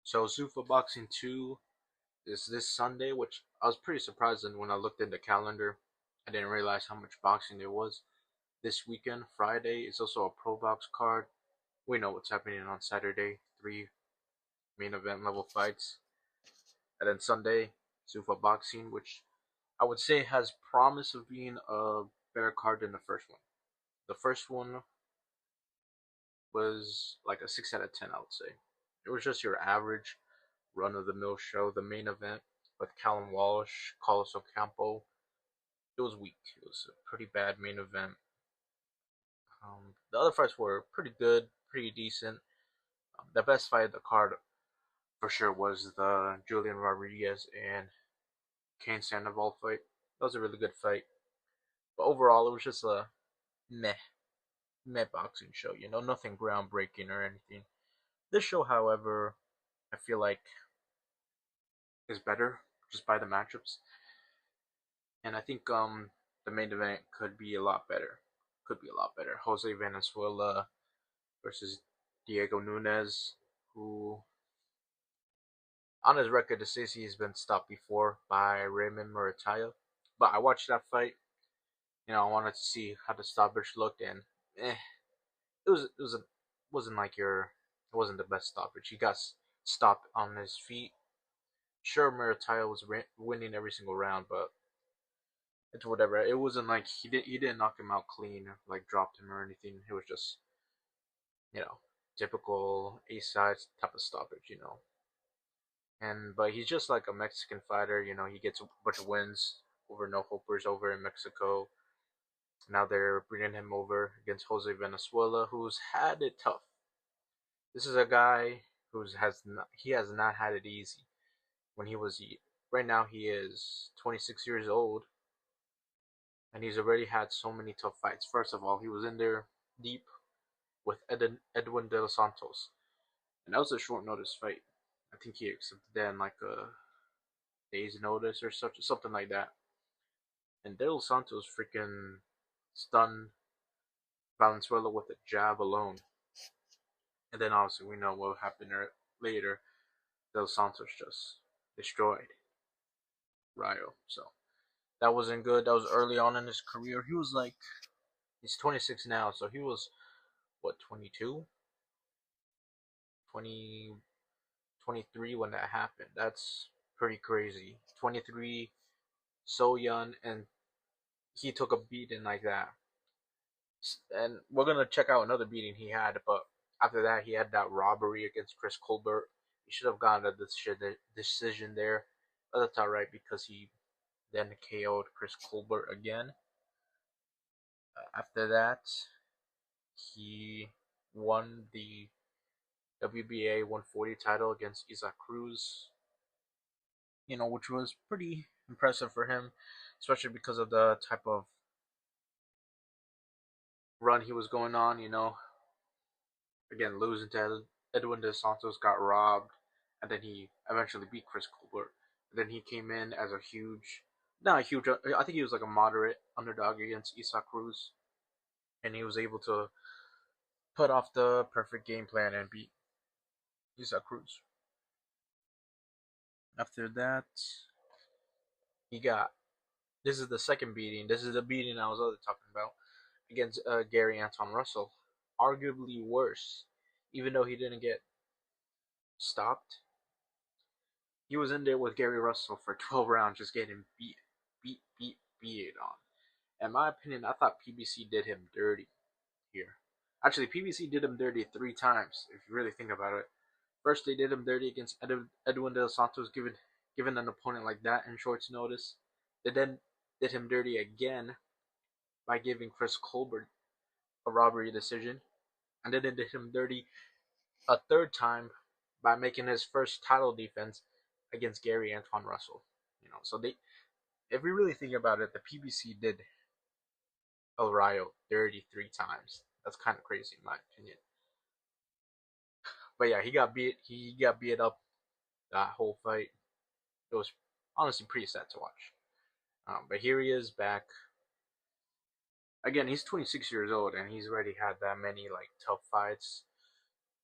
So ZUFFA Boxing 2 is this Sunday, which I was pretty surprised when I looked in the calendar. I didn't realize how much boxing there was. This weekend, Friday, is also a Pro Box card. We know what's happening on Saturday, 3 main event level fights. And then Sunday, ZUFFA Boxing, which I would say has promise of being a better card than the first one. The first one was like a 6 out of 10, I would say. It was just your average run of the mill show. The main event with Callum Walsh, Carlos Ocampo, it was weak. It was a pretty bad main event. The other fights were pretty good, pretty decent. The best fight of the card for sure was the Julian Rodriguez and Kane Sandoval fight. That was a really good fight. But overall, it was just a meh, meh boxing show. Nothing groundbreaking or anything. This show, however, I feel like is better just by the matchups. And I think the main event could be a lot better. Could be a lot better. Jose Venezuela versus Diego Nunes, who on his record it says he's been stopped before by Raymond Murataya. But I watched that fight. I wanted to see how the stoppage looked, and it wasn't like it wasn't the best stoppage. He got stopped on his feet. Sure, Murataya was winning every single round, but it's whatever. It wasn't like he didn't knock him out clean, like dropped him or anything. It was just you know typical A sides type of stoppage. And but he's just like a Mexican fighter. He gets a bunch of wins over no hopers over in Mexico. Now they're bringing him over against Jose Venezuela, who's had it tough. This is a guy he has not had it easy. When he was Right now he is 26 years old, and he's already had so many tough fights. First of all, he was in there deep with Edwin De Los Santos, and that was a short notice fight. I think he accepted that in like a day's notice or something like that. And De Los Santos freaking stunned Valenzuela with a jab alone. And then obviously we know what happened later. De Los Santos just destroyed Rayo. So that wasn't good. That was early on in his career. He's 26 now, so he was what, 22, 20, 23 when that happened. That's pretty crazy. 23, so young, and he took a beating like that. And we're gonna check out another beating he had, but after that he had that robbery against Chris Colbert. He should have gotten a decision there, but that's alright because he then KO'd Chris Colbert again. After that, he won the WBA 140 title against Isaac Cruz, which was pretty impressive for him, especially because of the type of run he was going on. Again, losing to Edwin De Santos, got robbed, and then he eventually beat Chris Colbert. And then he came in as a not a huge, I think he was like a moderate underdog against Isaac Cruz, and he was able to put off the perfect game plan and beat Isaac Cruz. After that, he got this is the second beating. This is the beating I was talking about against Gary Anton Russell. Arguably worse, even though he didn't get stopped. He was in there with Gary Russell for 12 rounds, just getting beat on. In my opinion, I thought PBC did him dirty here. Actually, PBC did him dirty 3 times, if you really think about it. First, they did him dirty against Edwin De Los Santos, given an opponent like that in short notice. They then did him dirty again by giving Chris Colbert a robbery decision. And then they did him dirty a third time by making his first title defense against Gary Anton Russell. So if we really think about it, the PBC did El Rayo dirty 3 times. That's kind of crazy in my opinion. But yeah, he got beat. He got beat up that whole fight. It was honestly pretty sad to watch. But here he is back. Again, he's 26 years old and he's already had that many like tough fights.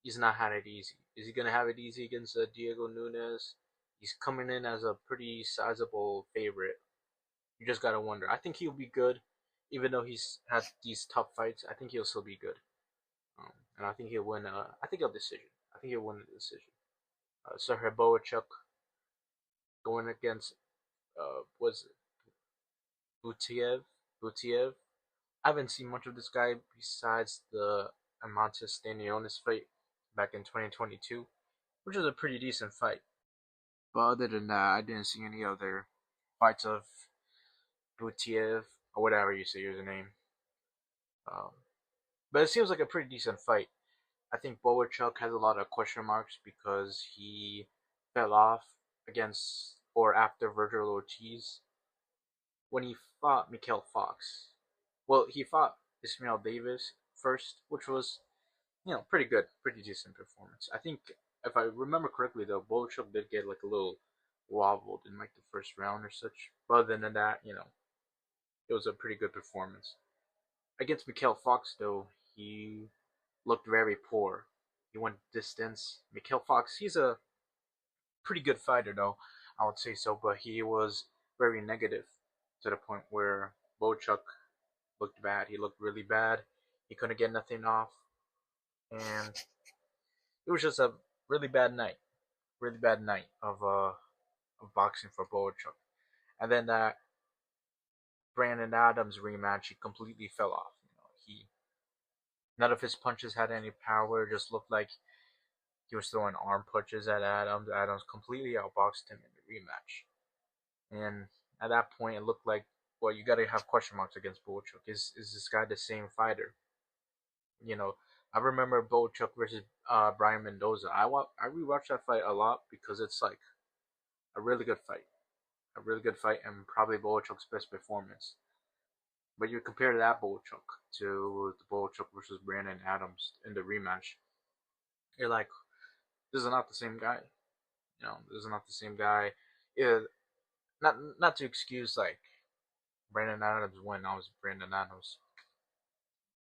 He's not had it easy. Is he gonna have it easy against Diego Nunes? He's coming in as a pretty sizable favorite. You just gotta wonder. I think he'll be good, even though he's had these tough fights. I think he'll still be good, and I think he'll win. I think he'll decision. I think he'll win the decision. Sergey Boachuk going against was it Butiev? Butiev. I haven't seen much of this guy besides the Amantis Stanionis fight back in 2022, which was a pretty decent fight. But other than that, I didn't see any other fights of Butiev or whatever you say his name. Um, but it seems like a pretty decent fight. I think Boachuk has a lot of question marks because he fell off against or after Virgil Ortiz when he fought Mikhail Fox. Well, he fought Ismail Davis first, which was pretty good, pretty decent performance. I think if I remember correctly, though, Boachuk did get like a little wobbled in like the first round or such. But other than that, it was a pretty good performance. Against Mikhail Fox, though, he looked very poor. He went distance. Mikhail Fox, he's a pretty good fighter, though, I would say so, but he was very negative to the point where Boachuk looked bad. He looked really bad. He couldn't get nothing off, and it was just a really bad night of boxing for Boachuk. And then that Brandon Adams rematch, he completely fell off. He none of his punches had any power. It just looked like he was throwing arm punches at Adams. Adams completely outboxed him in the rematch. And at that point, it looked like, well, you got to have question marks against Boachuk. Is this guy the same fighter? I remember Boachuk versus Brian Mendoza. I rewatched that fight a lot because it's like a really good fight, and probably Boachuk's best performance. But you compare that Boachuk to the Boachuk versus Brandon Adams in the rematch, you're like, this is not the same guy. This is not the same guy. Yeah, not to excuse like Brandon Adams' win. I was Brandon Adams.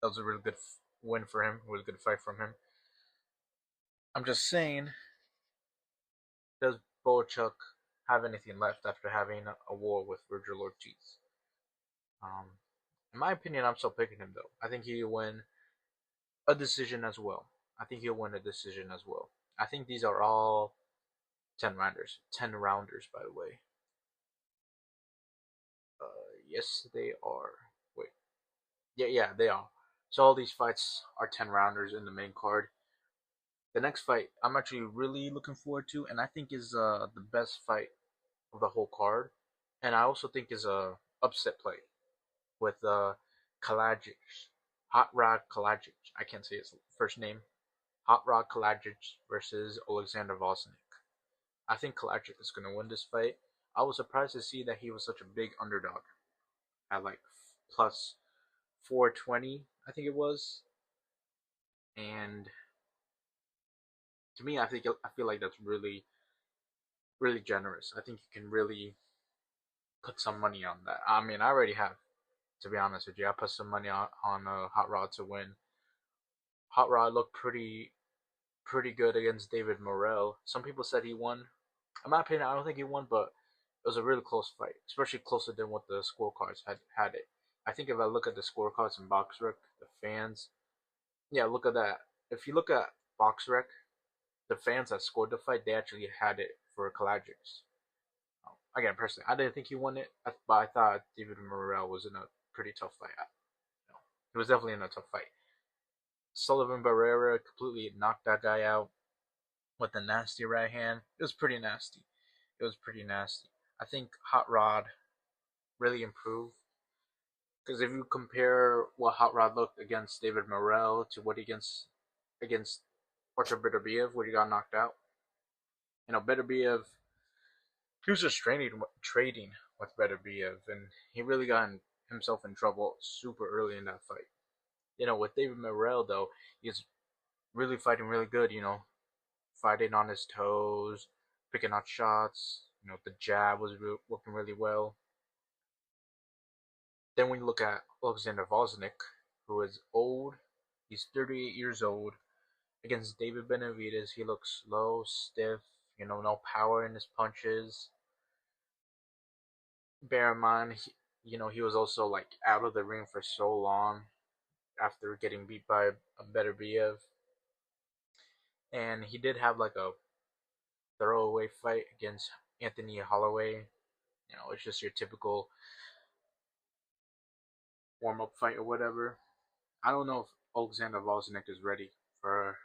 That was a really good win for him. A really good fight from him. I'm just saying, does Boachuk have anything left after having a war with Virgil Ortiz? In my opinion, I'm still picking him though. I think he'll win a decision as well. I think he'll win a decision as well. I think these are all 10 rounders. 10 rounders, by the way. Yes, they are. Wait. Yeah, they are. So all these fights are 10 rounders in the main card. The next fight I'm actually really looking forward to, and I think is the best fight of the whole card, and I also think is a upset play with Kalajic, Hot Rod Kalajic. I can't say his first name. Hot Rod Kalajic versus Alexander Volkanovski. I think Kalajic is going to win this fight. I was surprised to see that he was such a big underdog at like plus 420, I think it was. And to me, I feel like that's really really generous. I think you can really put some money on that. I mean, I already have, to be honest with you. I put some money on Hot Rod to win. Hot Rod looked pretty good against David Morrell. Some people said he won. In my opinion, I don't think he won, but it was a really close fight, especially closer than what the scorecards had it. I think if I look at the scorecards in BoxRec, the fans, yeah, look at that. If you look at BoxRec, the fans that scored the fight, they actually had it for Kalajic. Again, personally, I didn't think he won it, but I thought David Morrell was in a pretty tough fight. He was definitely in a tough fight. Sullivan Barrera completely knocked that guy out with a nasty right hand. It was pretty nasty. It was pretty nasty. I think Hot Rod really improved because if you compare what Hot Rod looked against David Morrell to what he against Artur Beterbiev, where he got knocked out, Beterbiev, he was just trading with Beterbiev, and he really got himself in trouble super early in that fight. With David Morrell though, he's really fighting really good. Fighting on his toes, picking out shots. The jab was working really well. Then when you look at Alexander Volkanovski, who is old, he's 38 years old. Against David Benavidez, he looks slow, stiff, no power in his punches. Bear in mind, he was also like out of the ring for so long after getting beat by a better BF. And he did have like a throwaway fight against Anthony Holloway. It's just your typical warm up fight or whatever. I don't know if Alexander Volznik is ready for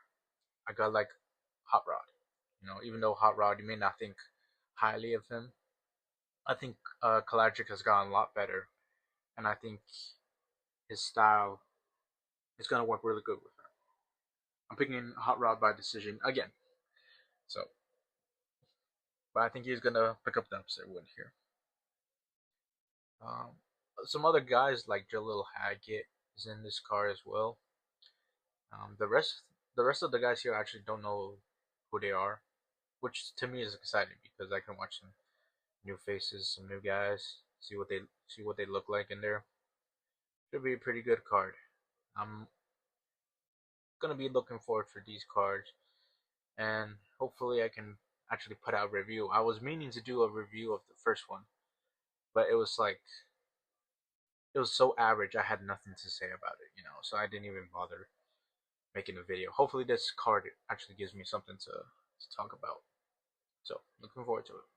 a guy like Hot Rod. Even though Hot Rod, you may not think highly of him, I think Kalajic has gotten a lot better, and I think his style is going to work really good with him. I'm picking Hot Rod by decision again. So, but I think he's going to pick up the upset win here. Um, some other guys like Jalil Haggett is in this card as well. The rest of the guys here I actually don't know who they are, which to me is exciting because I can watch some new faces, some new guys, see what they look like in there. Should be a pretty good card. I'm gonna be looking forward for these cards, and hopefully I can actually put out a review. I was meaning to do a review of the first one, but it was so average. I had nothing to say about it, so I didn't even bother making a video. Hopefully this card actually gives me something to talk about. So looking forward to it.